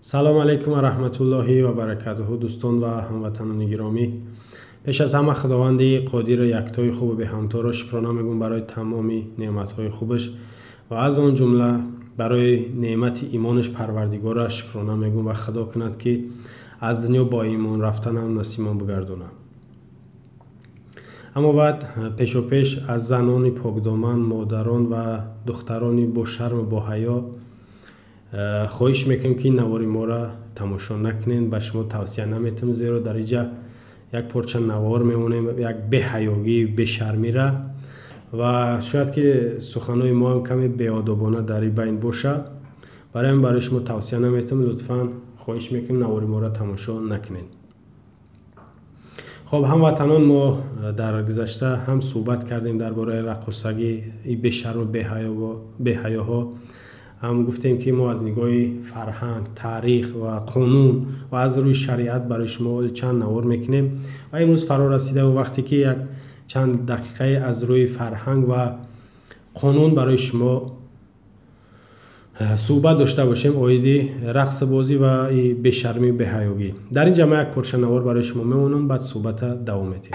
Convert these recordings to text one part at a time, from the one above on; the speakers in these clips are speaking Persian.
سلام علیکم و رحمت الله و برکاته دوستان و هموطنان گرامی. پیش از همه خداوند قادر یکتای خوب به همتا را شکرانه میگم برای تمام نعمت‌های خوبش و از آن جمله برای نعمت ایمانش پروردگار را شکرانه میگم و خدا کند که از دنیا با ایمان رفتن هم نصیبم بگردونه. اما بعد پیش از زنان پاکدامن، مادران و دختران با شرم و با حیا خواهش میکنم که این نوار ما را تماشا نکنین. به شما توصیه نمیتونم، زیرا در اینجا یک پارچه نوار میمونیم، یک بی‌حیایی، بی‌شرمی را و شاید که سخنهای ما هم کمی بی‌ادبانه در این بین باشه. برای شما توصیه نمیتونم، لطفاً خواهش میکنم نوار ما را تماشا نکنین. خب هموطنان، ما در گذشته هم صحبت کردیم درباره رقاصگی، بی‌شرم و بی‌حیاها. هم گفتیم که ما از نگاه فرهنگ، تاریخ و قانون و از روی شریعت برای شما چند نوار میکنیم و امروز فرا رسیده و وقتی که یک چند دقیقه از روی فرهنگ و قانون برای شما صحبت داشته باشیم، اویدی رقص بازی و بی‌شرمی بی‌حیایی. در این جمع یک پارچه نوار برای شما میمونم، بعد صحبت دوام میدیم.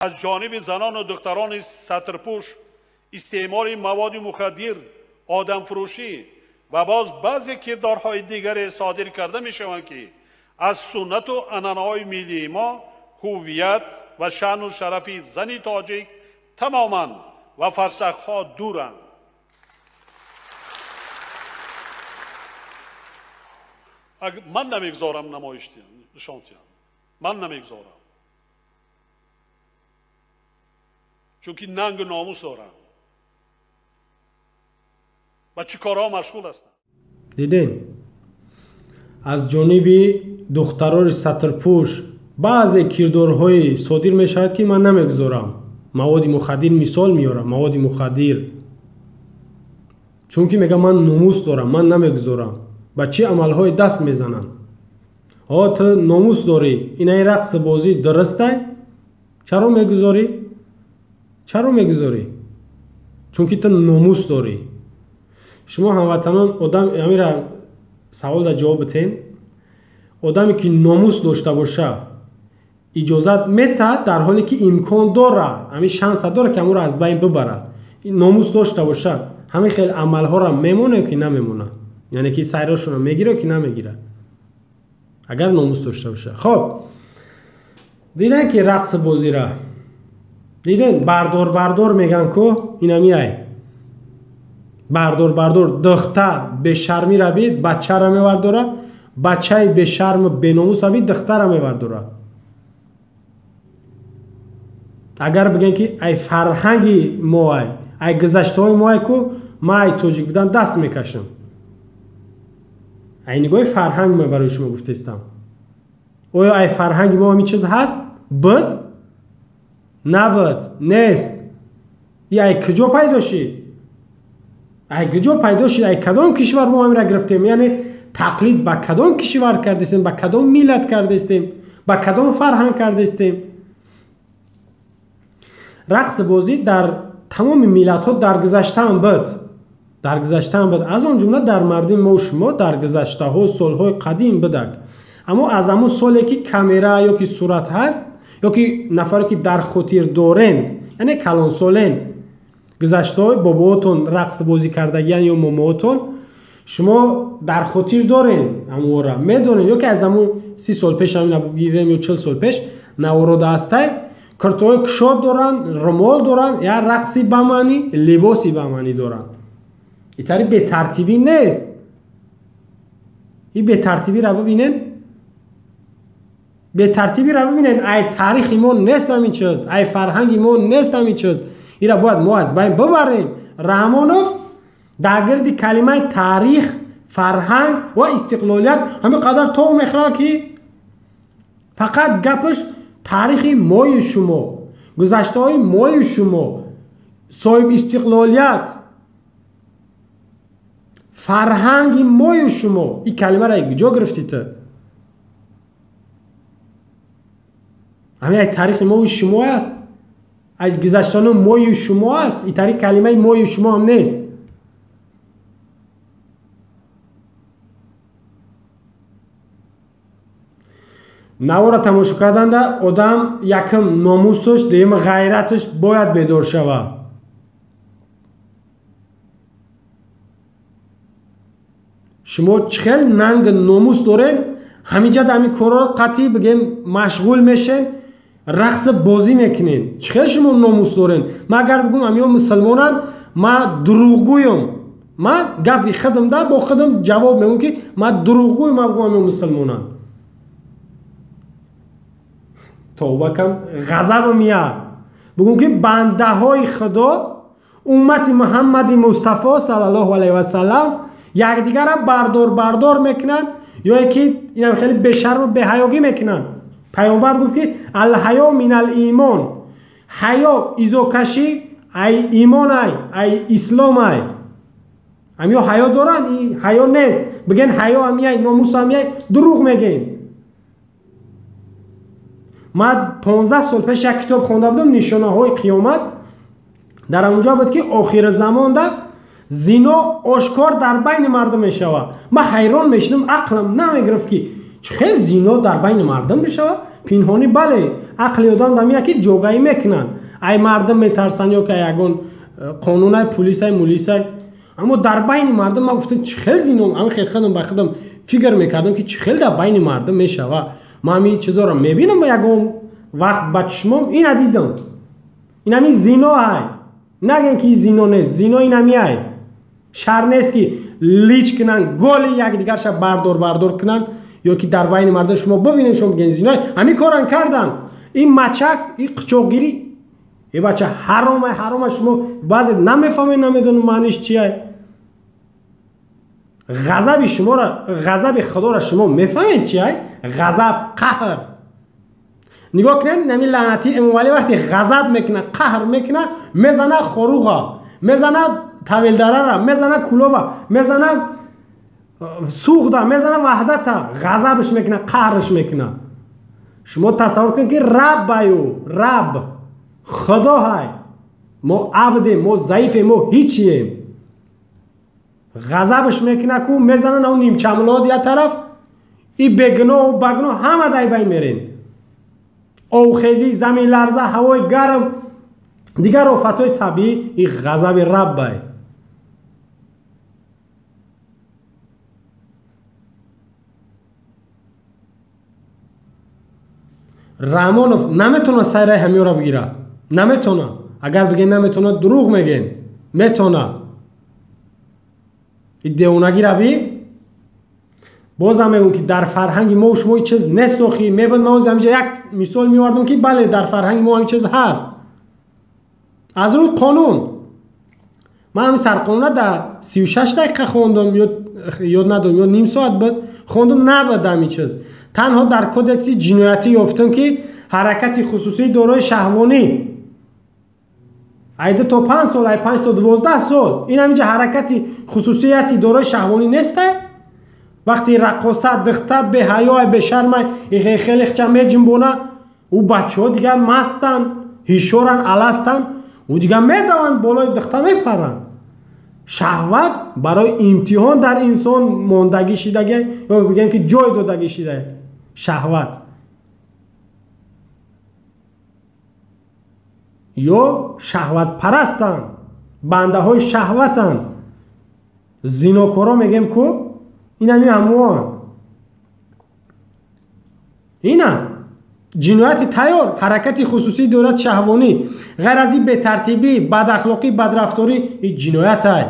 از جانب زنان و دختران سطرپوش استعمال مواد مخدر، آدم فروشی و باز بعضی کردارهای دیگر صادر کرده می شوند که از سنت و عنعنه‌های ملی ما، هویت و شأن و شرف زن تاجیک تماما و فرسخها دورند. من نمیگذارم نمایش نشان دهم، من نمیگذارم، چون که ننگ و ناموس دارم و چی کارها مشغول هستم. دیدین از جانب دختران سطرپوش بعضی کردارهای صادر می شود که من نمیگذارم. مواد مخدر مثال میارم، مواد مخدر، چون که میگم من ناموس دارم، من نمیگذارم. با چه عملهای دست میزنن. تو ناموس داری، اینای رقص بازی درسته؟ چرا میگذاری؟ چرا میگذاری؟ چون که تو ناموس داری. شما هموطنان آدم امیره سوال در جواب بتین. آدمی که ناموس داشته باشه اجازت میته، در حالی که امکان داره، همین شانس داره که امور از بین ببره. ناموس داشته باشه همین خیلی عملها را میمونه که نمیمونه، یعنی که سیراشون میگیره که نمیگیره اگر ناموس داشته باشه. خب دیدن که رقص بازی را دیدن بردار میگن که اینا میای بردار دختر به شرمی را بید، بچه را میورداره، بچه به شرم به ناموس را بید، دختر را میورداره. اگر بگن که ای فرهنگی ما ای گذشته های ما کو ما ای توجیک بودم دست میکشم. ای نگاه فرهنگ ما برای شما گفته استم. آیا ای فرهنگ ما همین چیز هست؟ بد؟ نه بد نیست. ای کجا پیدا شد؟ ای کجا پیدا شد؟ ای کدام کشور ما همین را گرفتیم؟ یعنی تقلید با کدام کشور کردیم؟ با کدام ملت کردیم؟ با کدام فرهنگ کردیم؟ رقص بازی در تمام ملت ها در گذشته هم بود. در گذشته هم بود. از آن جمله در مردم ما و شما در گذشته ها سال های قدیم بودک. اما از همون سالی که کامera یا که صورت هست یا که نفری که در خاطر دارن یعنی کلان سالن گذشته های باباتون رقص بازی کردگیان یا ماماتون شما در خاطر دارین همون را میدونین یا که از همون 30 سال پیش همین بگیریم یا 40 سال پیش نوارده هسته کرتوهای کشاد دارن رمال دارن یا رقصی بمانی لباسی بمانی دارن. این طریق به ترتیبی نیست. این به ترتیبی را ببینین به ترتیبی را ببینین ای تاریخ ما نیست همین چیز ای فرهنگ ما نیست همین چیز. این را باید ما از بین ببریم. رحمانوف در گرد کلمه تاریخ فرهنگ و استقلالیت همین قدر تو میخواه که فقط گپش تاریخ مای شما گذشته های مای شما صاحب استقلالیت فرهنگ مای شما این کلمه را کجا گرفتی تو؟ همین تاریخ مای شما است از گذشتن مای شما است. این تاریخ کلمه مای شما هم نیست. نوارا تماشا کردن آدم یکم ناموسش دیم غیرتش باید بیدار شود. شما چخیل ننگ ناموس دارین همینجا همین کارا قطعی بگیم مشغول میشین رقص بازی میکنین. چخیل شما ناموس دارین؟ ما اگر بگم همین مسلمانان ما دروغگویم ما گپ خودم ده با خودم جواب میگم که ما دروغگویم ما بگم همین مسلمانان توبه کم غضب میاد بگم که بنده های خدا امت محمد مصطفی صلی الله علیه و سلم یک دیگر را بردار میکنن یا یکی اینا خیلی بشرم و بهایاگی میکنن. پیامبر گفت که الحیا من الایمان حیا ایزوکشی ای ایمان ای اسلام ای همیا حیا دارن ای حیا نیست بگن حیا همیای ناموس همیای دروغ میگین. من 15 سال پیش یک کتاب خونده بودم نشانه های قیامت در اونجا بود که آخر زمان ده زنا آشکار در بین مردم میشود. من حیران میشدم عقلم نمیگرفت که چه زنا در بین مردم بشود پنهانی. بله عقل آدم دمیه که جوگایی میکنن ای مردم میترسن یا که یگون قانون پلیس های مولیس های اما در بین مردم من گفتم چه زنا اما خیلی خودم به خودم فکر میکردم که چه در بین مردم میشود. من همین چیزا رو میبینم و یکم وقت بچشمم این دیدم این همین زنا های نگن که زنا نیست زنا این همی های شر نیست که لیچ کنن گل یک دیگر شب بردار کنن یا که در بین مردم شما ببینید شما بگین زنا همین کارن کردن. این مچک این قچوگیری این بچه حرام شما بعضی نمیفهمین نمیدونن معنیش چیه. غضب شما را غضب خدا را شما میفهمید چیه؟ غضب قهر. نگاه کنید نمی لعنتی امام علی وقتی غضب میکنه قهر میکنه میزنه خروغا میزنه طویل دره را میزنه کلوبا میزنه سوخته میزنه وحدت غضبش میکنه قهرش میکنه. شما تصور کنید که رب خدا های ما عبدیم ما ضعیفیم ما هیچیم غضبش میکنه کو میزنن اون نیم چملاد یا طرف این بگناه و بگناه همه دای بین میرین آوخیزی زمین لرزه هوای گرم دیگر آفتهای طبیعی این غضب رب بای. رحمانوف نمیتونه سیره همیو را بگیره نمیتونه. اگر بگین نمیتونه دروغ میگین میتونه. این دیونگی را بی باز هم میگم که در فرهنگ ما و شما چیز نیست. میبود ما همینجا یک مثال میوردم که بله در فرهنگ ما این چیز هست از روی قانون من همین سرقانون در 36 دقیقه خوندم، یاد ندارم یا نیم ساعت بود خوندم، نبود همین چیز. تنها در کودکس جنایتی یافتم که حرکت خصوصی دارای شهوانی ایده تا 5 سال، ای 5 تا 12 سال این همینجا حرکت خصوصیتی دارای شهوانی نیسته. وقتی رقاصت دختر به حیا به شرم خیلی خچمه جنبونه او بچه ها دیگه مستن هیشورن الستن او دیگه میدوان بالای دختر میپرن. شهوت برای امتحان در انسان ماندگی شدگی یا بگیم که جای دادگی شده. شهوت یا شهوت پرستن، بنده های شهوتن، زیناکارا میگیم کو این همی هموان. اینا جنایت تیار، حرکت خصوصی دولت شهوانی، غیر از این به ترتیبی، بد اخلاقی، بد رفتاری، این جنایت های.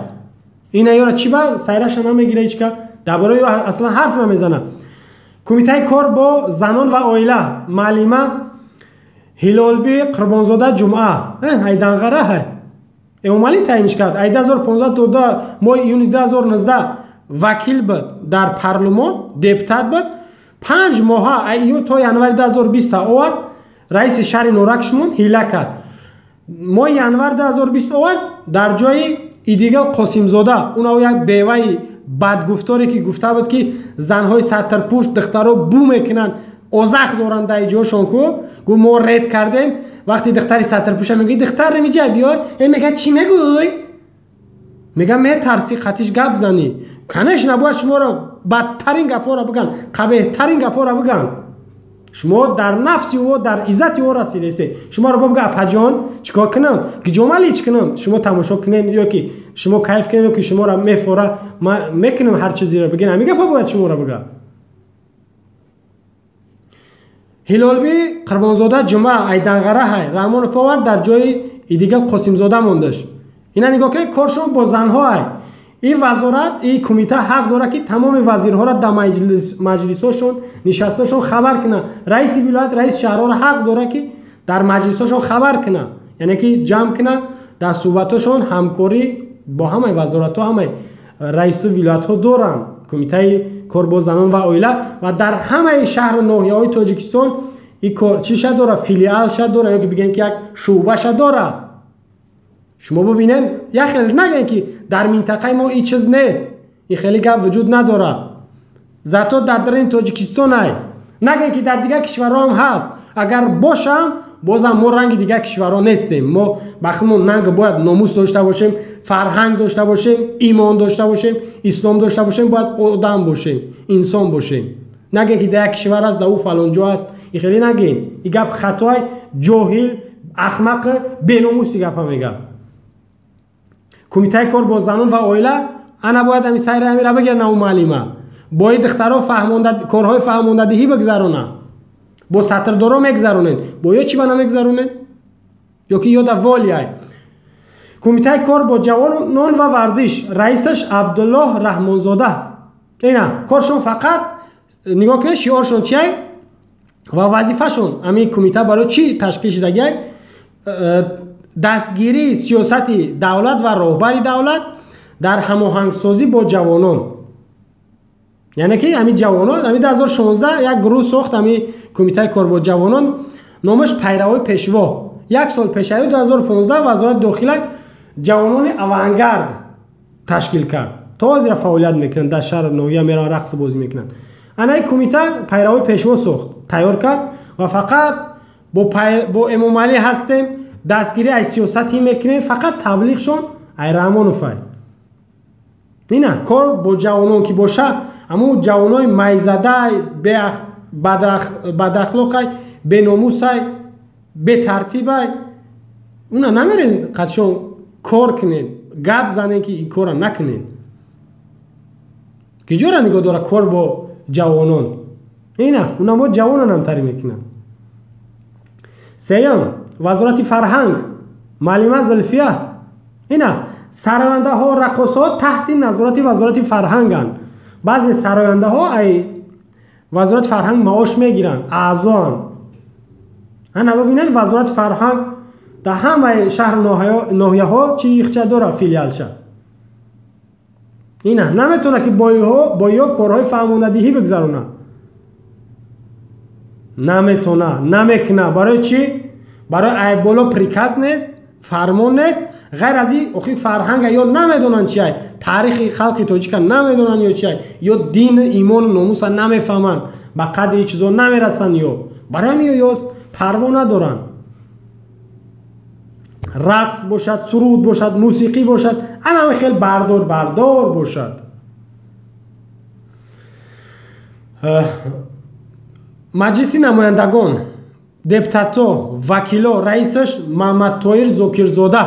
این ایارا چی با سایرش هم میگیره هیچ که درباره اصلا حرف نمیزنه. کمیته کار با زنان و عائله معلمه هلالبی قربانزاده جمعه ایدنغره های اومالی تعیینش کرد. 2015 تا ماه یونی 2019 وکیل بود در پارلمان، دپوتات بود. 5 ماه ایو تا ینوار 2020 آورد رئیس شهر نورکشمون هیله کرد. ماه ینوار 2020 آورد در جای ایدیگل قاسم زاده، اون یک بیوه بدگفتاری که گفته بود که زنهای سطرپوش دخترها بو میکنن اوزخ دارن در جاشون کو گو ما رد کردیم. وقتی دختری سطرپوش میگه دختر میگه بیا میگه چی میگوی؟ میگه می ترسی خطیش گپ زنی کنش نباید شما را بدترین گپا را بگن، قبیح ترین گپا را بگن. شما در نفسی و در عزتی او رسیدید. شما را بگه اپا چیکار کنم که جمالی چی کنم؟ شما تماشا کنین یا که شما کیف کنین یا که شما را میفوره ما میکنم هر چیزی را بگین. میگه پا باید شما را بگه. هلالبی قربانزاده جمعه ایدنغره های رحمان فاور در جای دیگه قاسم زاده موندش. اینا نگاه کنید کارشون با زنها های. این وزارت این کمیته حق داره که تمام وزیرها را در مجلساشون نشستاشون خبر کنه. رئیس ولایت رئیس شهرها را حق داره که در مجلساشون خبر کنه، یعنی که جمع کنه در صحبتاشون همکاری با همه وزارت ها، همه رئیس ولایت ها دارن کمیته کار با زنان و عائله و در همه شهر و ناحیه های تاجیکستان این کار چی شد داره، فیلیال شد داره یا که بگیم که یک شعبه شد داره. شما ببینین یا خیلی نگین که در منطقه ما این چیز نیست، این خیلی گپ وجود نداره. زاتا در این تاجیکستان های نگین که در دیگه کشورها هم هست. اگر باشم بازم ما رنگ دیگه کشورها نیستیم. ما بخمون ننگ باید ناموس داشته باشیم، فرهنگ داشته باشیم، ایمان داشته باشیم، اسلام داشته باشیم، باید آدم باشیم، انسان باشیم. نگین که در کشور هست در او فلان جا هست. این خیلی نگین، این گپ خطای جاهل احمق بیناموسی گپ میگه. کمیته کار با زنان و عائله انا باید همین سیر همین را بگیرن او معلمه باید دخترها فهمونده کارهای فهموندهی بگذرونه با سطردارا میگذرونن با یا چی بنا میگذرونن یا که یاد والیای. کمیته کار با جوانان و ورزش رئیسش عبدالله رحمانزاده. اینا کارشون فقط نگاه کنید شعارشون چیه و وظیفه‌شون همین کمیته برای چی تشکیل شده؟ دستگیری سیاست دولت و راهبری دولت در هماهنگسازی با جوانان. یعنی که همین جوانان همین 2016 یک گروه ساخت همین کمیته کار با جوانان نامش پیروای پیشوا. یک سال پیش 2015 وزارت داخله جوانان اوانگارد تشکیل کرد تا زیر فعالیت میکنن در شهر نویا میرن رقص بازی میکنن. انا کمیته پیروای پیشوا ساخت تیار کرد و فقط با امام علی هستیم دستگیری از سیاستی میکنه فقط تبلیغشون ای رحمان و فای. اینا کار با جوانان که باشه اما جوانای میزده بد اخلاقای به ناموسای به ترتیبای اونا نمیرین قدشون کار کنین گپ زنین که این کار نکنین. که جورا نگاه داره کار با جوانان اینا اونا ما جوانان هم تری میکنن. سیام وزارت فرهنگ معلمه زلفیه اینا سراینده ها رقصات تحت نظارت وزارت فرهنگن. بعضی سراینده ها ای وزارت فرهنگ معاش میگیرن اعضان. انا ببینن وزارت فرهنگ در همه شهر ناحیه ها چی یخچه داره فیلیال شه. اینه نمیتونه که با یا کارهای فرماندهی بگذرونه. نمیتونه، نمیکنه. برای چی؟ برای ای بالا پریکاز نیست، فرمان نیست. غیر از این اخی فرهنگ یا نمیدونن چیه، تاریخ خلق تاجیکان نمیدونن یا چیه، یا دین ایمان و ناموس نمیفهمن، به قدر این چیزا نمیرسن، یا برای همین یا پروا ندارن. رقص باشد، سرود باشد، موسیقی باشد، انا خیلی بردار باشد. مجلس نمایندگان، دپوتاتا، وکیلا، رئیسش محمد طاهر زاکرزاده.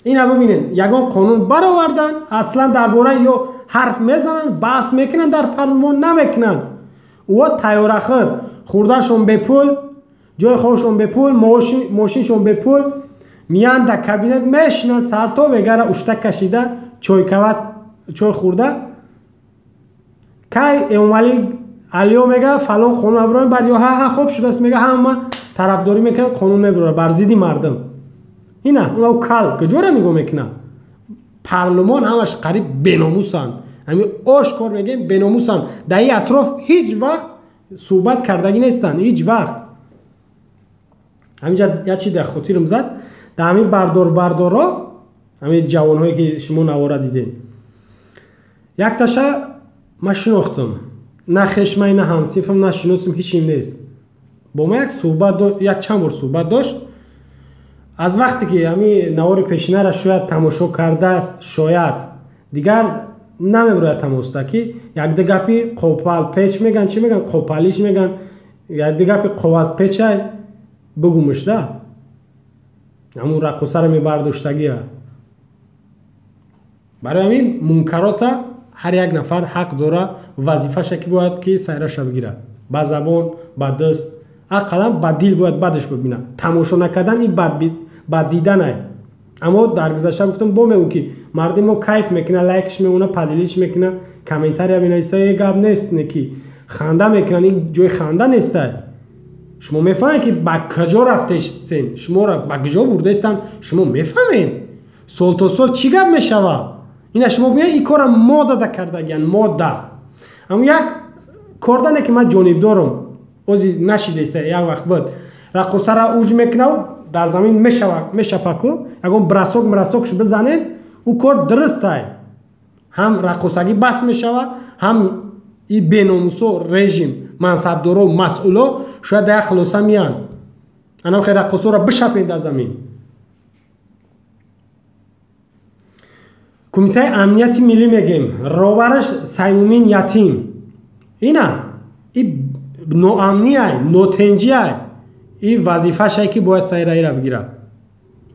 اینا ببینید یگان قانون برآوردن، اصلا درباره یا حرف میزنن، بحث میکنن، در پارلمان نمیکنن. و تیارخر خوردهشون به پول، جای خودشون به پول، ماشینشون به پول، میان در کابینت میشنن، سرتا بگره اشتک کشیده، چای خورده. که اومالی علیو میگه فلان قانون ابراهیم، بعد یا ها خوب شده است میگه همه طرفداری میکنن قانون میبره بر ضد مردم. اینا اونو کال کجوره نگاه میکنه. پارلمان همش قریب بیناموسن، همین آشکار میگیم بیناموسن. در این اطراف هیچ وقت صحبت کردگی نیستن، هیچ وقت. همینجا یه چی در خاطرم زد، در همین بردارا، همین جوانهایی که شما نواره دیدین، یک تاشه من شناختم، نه خشمه نه همسیفم نه شناسم، هیچیم نیست. با ما یک چند بار صحبت داشت. از وقتی که همین نوار پیشینه را شاید تماشا کرده است، شاید دیگر نمیبراید تماشا که یک دگپی قوپل پیچ میگن، چی میگن قوپلیش میگن، یک دگپی قواز پیچ های بگومشده همون رقصه را میبرداشتگی ها. برای همین منکرات هر یک نفر حق داره وظیفه شکی باید که سیرش بگیره، با زبان، با دست، اقلا با دل باید بدش ببینه. تماشا نکردن این بد دیدن های. اما در گذشته گفتم با میگم که مردم ما کیف میکنه، لایکش میمونه، پدلیش میکنه، کامنتاری هم اینایسته گپ نیست نکی خنده میکنن. این جای خنده نیسته. شما میفهمید که با کجا رفتین، شما را با کجا برده استن، شما میفهمین سال تا سال چی گپ میشوه. اینا شما ببینید این کار ماده کردگن، ماده. اما یک کردنه که من جانب دارم، اوزی نشیده است، یک وقت بود رقصه را اوج میکنه و در زمین میشپکو، اگر براسوکش بزنین او کار درسته. هم رقصگی بس میشوه، هم این بیناموسو رژیم منصبدارا و مسئولا شاید در خلاصه میان. انا خیلی رقصا را بشپین در زمین. کمیته امنیت ملی میگیم، رهبرش سیمومین یتیم. اینا این ناامنی های، نوتنجی های، این وظیفه شایی که باید سیرایی را بگیره.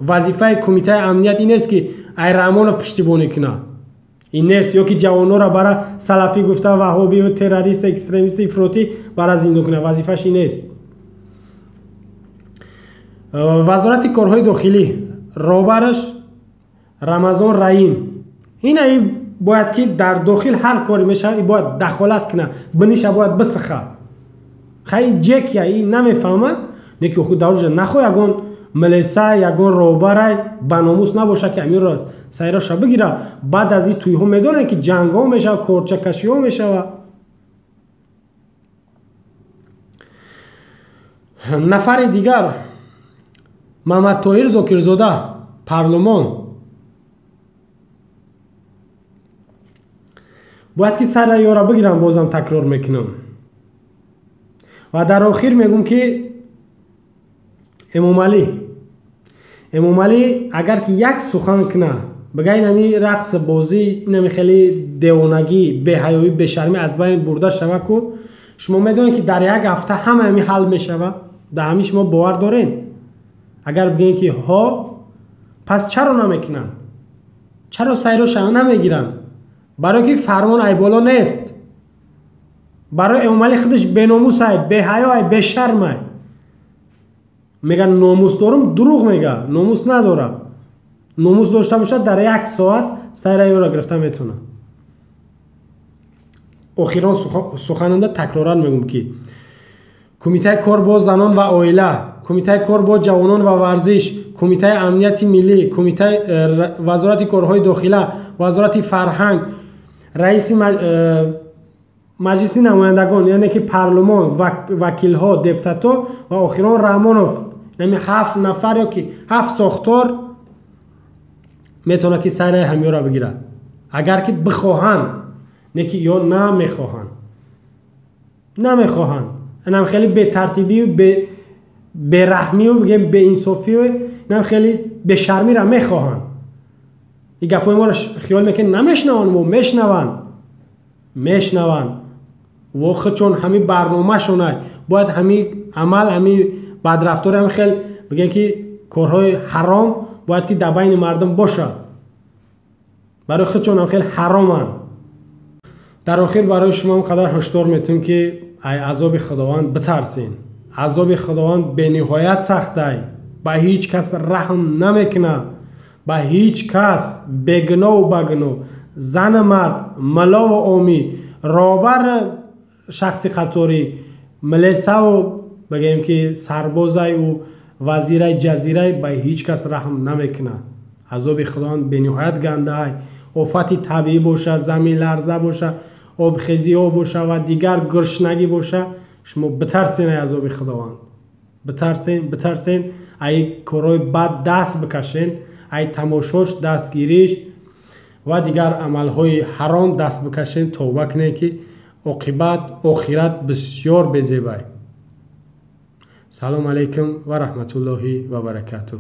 وظیفه کمیته امنیت این است که ایرمان را پشتیبانی کنه. این نیست یا که جوانو را برای سلفی گفته وهابی و تروریست اکستریمیست افراطی برای زندان کنه. وظیفه‌ش این نیست. وزارت کارهای داخلی رهبرش رمضان رحیم. این باید که در داخل هر کاری میشه این باید دخالت کنه، بنیش باید بسخه. خیلی جکیه این نمیفهمه نکی خود داروش نخواه یگان ملیسه یگان رهبر بناموس نباشه که امیر را سیراش بگیره. بعد از این توی هم میدونه که جنگ ها میشه، کورچه کشی ها میشه. نفر دیگر محمد طاهر زاکرزاده پارلمان باید که سر یارا بگیرم. بازم تکرار میکنم و در آخر میگم که امام علی اگر که یک سخن کنه بگه اینمی رقص بازی، اینمی خیلی دیوانگی، بی‌حیایی، بی‌شرمی از بین برده شوه که شما میدونید که در یک هفته همه حل میشوه. در همین شما باور دارین؟ اگر بگین که ها پس چرا نمیکنن؟ چرا سیرش نمیگیرن؟ برای که فرمان ای بالا نیست. برای امام علی خودش بیناموس های، بی‌حیا های، بی‌شرم های. میگن ناموس دارم، دروغ میگه. ناموس نداره. ناموس داشته باشه در یک ساعت سیره را گرفته میتونه. اخیران سخننده تکرارا میگم که کمیته کار با زنان و عائله، کمیته کار با جوانان و ورزش، کمیته امنیت ملی، کمیته وزارت کارهای داخله، وزارت فرهنگ، رئیس مجلس نمایندگان یعنی که پارلمان، وکیل ها، دپوتاتا و آخران رحمانوف، یعنی 7 نفر یا که 7 ساختار میتونه که سر همه را بگیره اگر که بخواهن، نه که یا نمیخواهن. اینم خیلی به ترتیبی و به رحمی و بگیم به انصافی و اینم خیلی به شرمی را میخواهن. این گپای ما را خیال میکنن نمیشنون و میشنون و خود چون همین برنامه شونه باید همین عمل همین بدرفتار هم خیلی بگن که کارهای حرام باید که در بین مردم باشه، برای خود چون هم خیلی حرامن. در آخر برای شما هم قدر هشدار میتونم که ای عذاب خداوند بترسین. عذاب خداوند به نهایت سخته، به هیچ کس رحم نمیکنه، به هیچ کس بگناه و بگناه، زن مرد، ملا و عامی، رابر شخص قطاری، ملیسه و بگیم که سربازای و وزیر جزیره به هیچ کس رحم نمیکنه. عذاب خداوند به نهایت گنده های، آفت طبیعی باشه، زمین لرزه باشه، آبخیزی ها باشه و دیگر گرسنگی باشه، شما بترسین از عذاب خداوند. بترسین ای کارهای بد دست بکشین، ای تماشاش دستگیریش و دیگر عملهای حرام دست بکشین، توبه کنین که عاقبت آخرت بسیار بزیبای. سلام علیکم و رحمت الله و برکاته.